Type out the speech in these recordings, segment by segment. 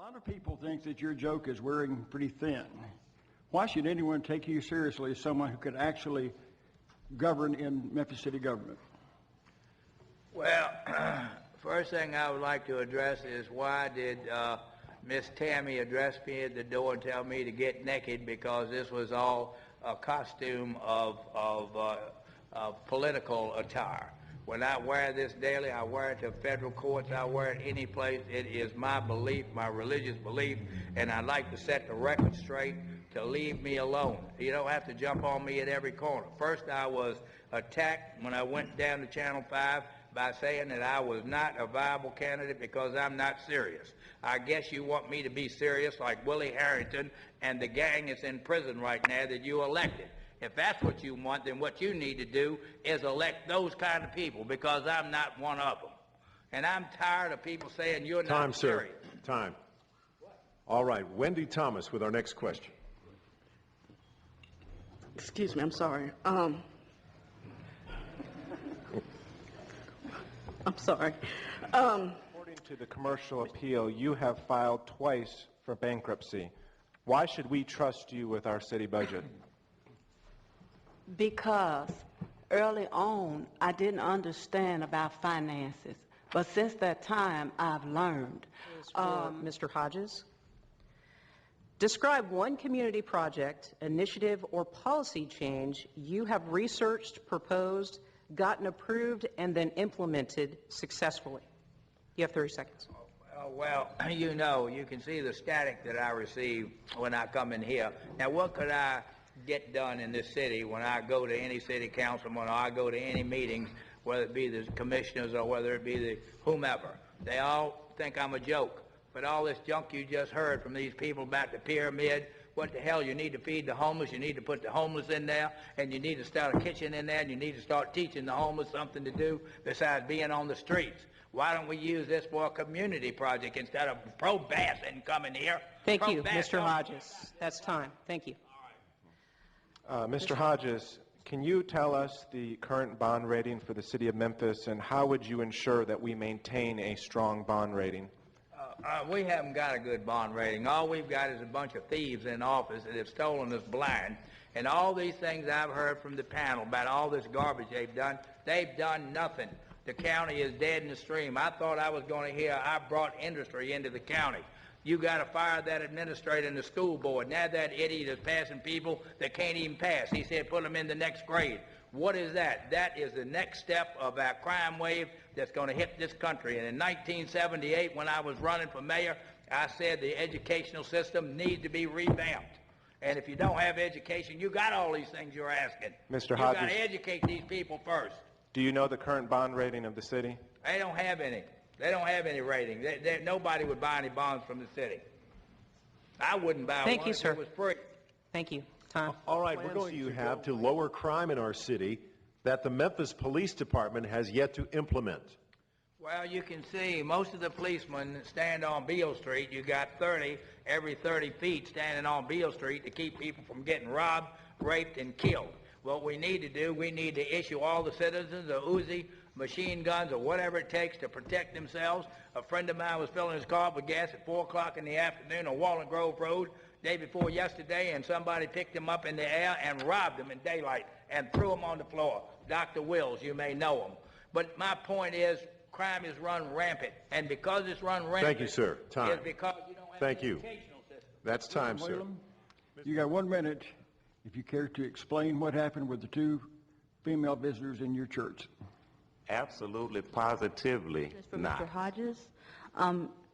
lot of people think that your joke is wearing pretty thin. Why should anyone take you seriously as someone who could actually govern in Memphis city government? Well, first thing I would like to address is why did Miss Tammy address me at the door and tell me to get naked, because this was all a costume of political attire. When I wear this daily, I wear it to federal courts, I wear it any place. It is my belief, my religious belief, and I'd like to set the record straight to leave me alone. You don't have to jump on me at every corner. First, I was attacked when I went down to Channel 5 by saying that I was not a viable candidate because I'm not serious. I guess you want me to be serious like Willie Harrington and the gang that's in prison right now that you elected. If that's what you want, then what you need to do is elect those kind of people, because I'm not one of them. And I'm tired of people saying you're not serious. Time. All right, Wendy Thomas with our next question. Excuse me, I'm sorry. I'm sorry. According to the commercial appeal, you have filed twice for bankruptcy. Why should we trust you with our city budget? Because early on, I didn't understand about finances. But since that time, I've learned. Mr. Hodges, describe one community project, initiative, or policy change you have researched, proposed, gotten approved, and then implemented successfully. You have 30 seconds. Well, you know, you can see the static that I receive when I come in here. Now, what could I get done in this city when I go to any city councilman or I go to any meetings, whether it be the commissioners or whether it be the whomever? They all think I'm a joke. But all this junk you just heard from these people about the pyramid, what the hell, you need to feed the homeless, you need to put the homeless in there, and you need to start a kitchen in there, and you need to start teaching the homeless something to do besides being on the streets. Why don't we use this for a community project instead of pro-bass and coming here? Thank you, Mr. Hodges. That's time. Thank you. Mr. Hodges, can you tell us the current bond rating for the city of Memphis, and how would you ensure that we maintain a strong bond rating? We haven't got a good bond rating. All we've got is a bunch of thieves in office that have stolen us blind. And all these things I've heard from the panel about all this garbage they've done nothing. The county is dead in the stream. I thought I was going to hear I brought industry into the county. You got to fire that administrator in the school board. Now that idiot is passing people that can't even pass. He said put them in the next grade. What is that? That is the next step of our crime wave that's going to hit this country. And in 1978, when I was running for mayor, I said the educational system needs to be revamped. And if you don't have education, you got all these things you're asking. Mr. Hodges, you got to educate these people first. do you know the current bond rating of the city? They don't have any. They don't have any rating. Nobody would buy any bonds from the city. I wouldn't buy one if it was free. Thank you. Time. All right, we're going to have to lower crime in our city that the Memphis Police Department has yet to implement. Well, you can see most of the policemen stand on Beale Street. You got 30 every 30 feet standing on Beale Street to keep people from getting robbed, raped, and killed. What we need to do, we need to issue all the citizens a Uzi, machine guns, or whatever it takes to protect themselves. A friend of mine was filling his car with gas at 4 o'clock in the afternoon on Walnut Grove Road day before yesterday, and somebody picked him up in the air and robbed him in daylight and threw him on the floor. Dr. Wills, you may know him. But my point is, crime is run rampant, and because it's run rampant, thank you, sir. Time. Is because you don't have an educational system. That's time, sir. You got 1 minute if you care to explain what happened with the 2 female visitors in your church. Absolutely, positively for not. Mr. Hodges,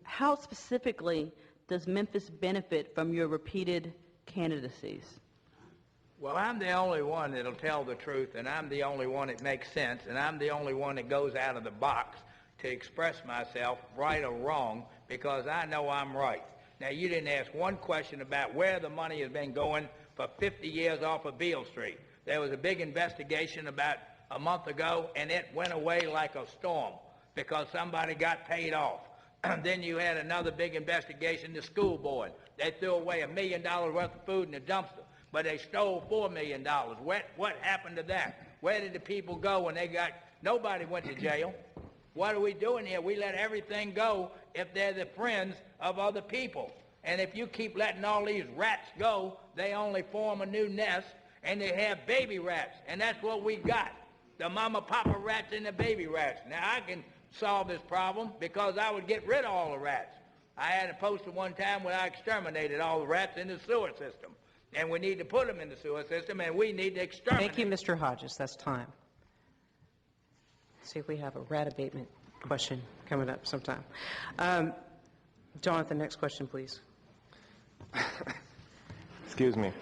how specifically does Memphis benefit from your repeated candidacies? Well, I'm the only one that'll tell the truth, and I'm the only one that makes sense, and I'm the only one that goes out of the box to express myself, right or wrong, because I know I'm right. Now, you didn't ask one question about where the money has been going for 50 years off of Beale Street. There was a big investigation about a month ago, and it went away like a storm because somebody got paid off. Then you had another big investigation, the school board. They threw away $1 million worth of food in the dumpster, but they stole $4 million. What happened to that? Where did the people go when they got, nobody went to jail. What are we doing here? We let everything go if they're the friends of other people. And if you keep letting all these rats go, they only form a new nest, and they have baby rats. And that's what we got, the mama papa rats and the baby rats. Now, I can solve this problem because I would get rid of all the rats. I had a poster one time where I exterminated all the rats in the sewer system. And we need to put them in the sewer system, and we need to exterminate. Thank you, Mr. Hodges. That's time. See if we have a rat abatement question coming up sometime. Jonathan, next question, please. Excuse me.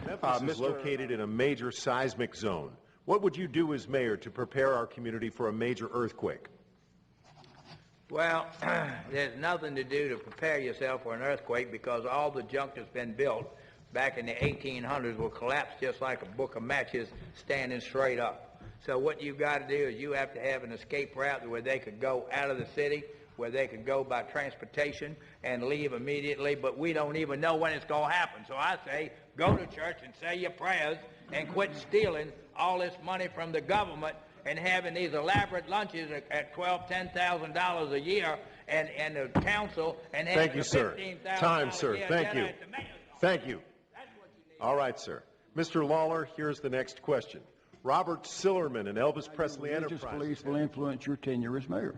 Memphis is located in a major seismic zone. What would you do as mayor to prepare our community for a major earthquake? Well, there's nothing to do to prepare yourself for an earthquake because all the junk that's been built back in the 1800s will collapse just like a book of matches standing straight up. So what you've got to do is you have to have an escape route where they could go out of the city, where they could go by transportation and leave immediately, but we don't even know when it's going to happen. So I say, go to church and say your prayers and quit stealing all this money from the government and having these elaborate lunches at $12,000, $10,000 a year and the council and having Thank you, sir. Time, sir. Thank you. Thank you. All right, sir. Mr. Lawler, here's the next question. Robert Sillerman and Elvis Presley Religious Enterprises. beliefs will influence your tenure as mayor.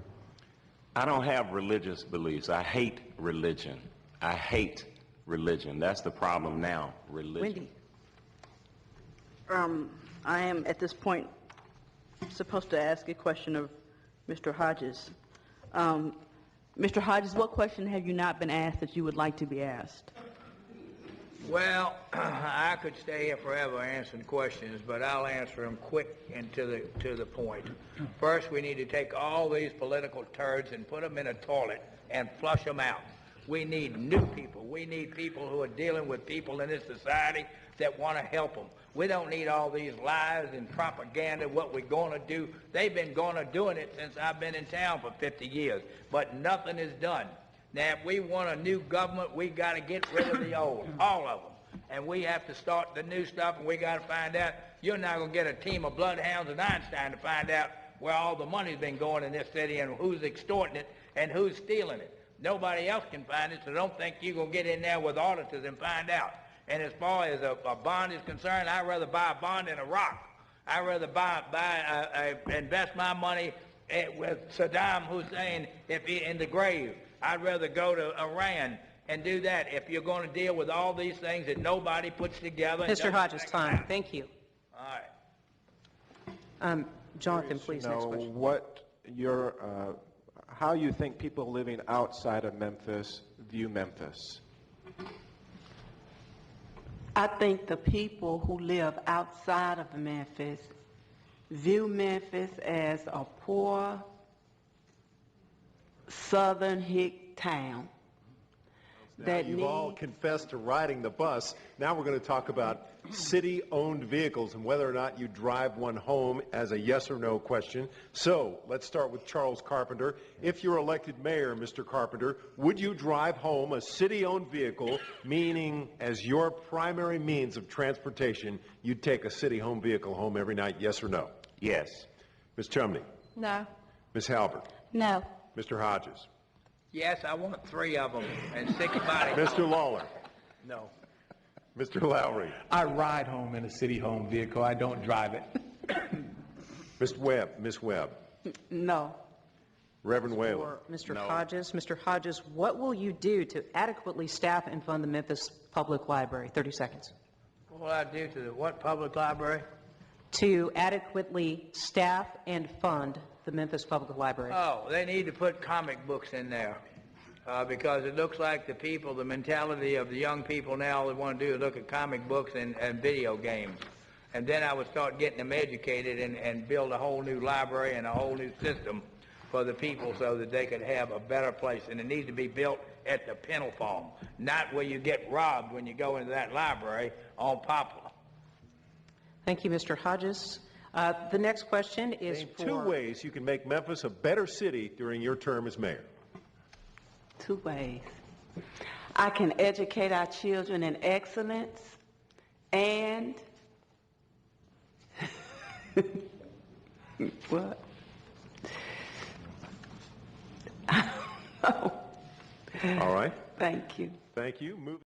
I don't have religious beliefs. I hate religion. I hate religion. That's the problem now, religion. Wendy. I am, at this point, supposed to ask a question of Mr. Hodges. Mr. Hodges, what question have you not been asked that you would like to be asked? Well, I could stay here forever answering questions, but I'll answer them quick and to the point. First, we need to take all these political turds and put them in a toilet and flush them out. We need new people. We need people who are dealing with people in this society that want to help them. We don't need all these lies and propaganda, what we're going to do. They've been going to doing it since I've been in town for 50 years, but nothing is done. Now, if we want a new government, we got to get rid of the old, all of them. And we have to start the new stuff, and we got to find out. You're not going to get a team of bloodhounds and Einstein to find out where all the money's been going in this city and who's extorting it and who's stealing it. Nobody else can find it, so don't think you're going to get in there with auditors and find out. And as far as a bond is concerned, I'd rather buy a bond than a rock. I'd rather invest my money with Saddam Hussein if he in the grave. I'd rather go to Iran and do that if you're going to deal with all these things that nobody puts together. Mr. Hodges, time. Thank you. All right. Jonathan, please, next question. How you think people living outside of Memphis view Memphis? I think the people who live outside of Memphis view Memphis as a poor southern hick town. Now, you've all confessed to riding the bus. Now we're going to talk about city-owned vehicles and whether or not you drive one home as a yes or no question. So let's start with Charles Carpenter. If you're elected mayor, Mr. Carpenter, would you drive home a city-owned vehicle, meaning as your primary means of transportation, you'd take a city-owned vehicle home every night, yes or no? Yes. Ms. Chumney? No. Ms. Halbert? No. Mr. Hodges? Yes, I want 3 of them and 6 bodies. Mr. Lawler? No. Mr. Lowry? I ride home in a city home vehicle. I don't drive it. Ms. Webb? Ms. Webb? No. Reverend Whalen? For Mr. Hodges. Mr. Hodges, what will you do to adequately staff and fund the Memphis Public Library? 30 seconds. What will I do to the what public library? To adequately staff and fund the Memphis Public Library. Oh, they need to put comic books in there because it looks like the mentality of the young people now, all they want to do is look at comic books and video games. And then I would start getting them educated and build a whole new library and a whole new system for the people so that they could have a better place. And it needs to be built at the Penal Farm, not where you get robbed when you go into that library on Poplar. Thank you, Mr. Hodges. The next question is Name for... 2 ways you can make Memphis a better city during your term as mayor. 2 ways. I can educate our children in excellence and what? All right. Thank you. Thank you.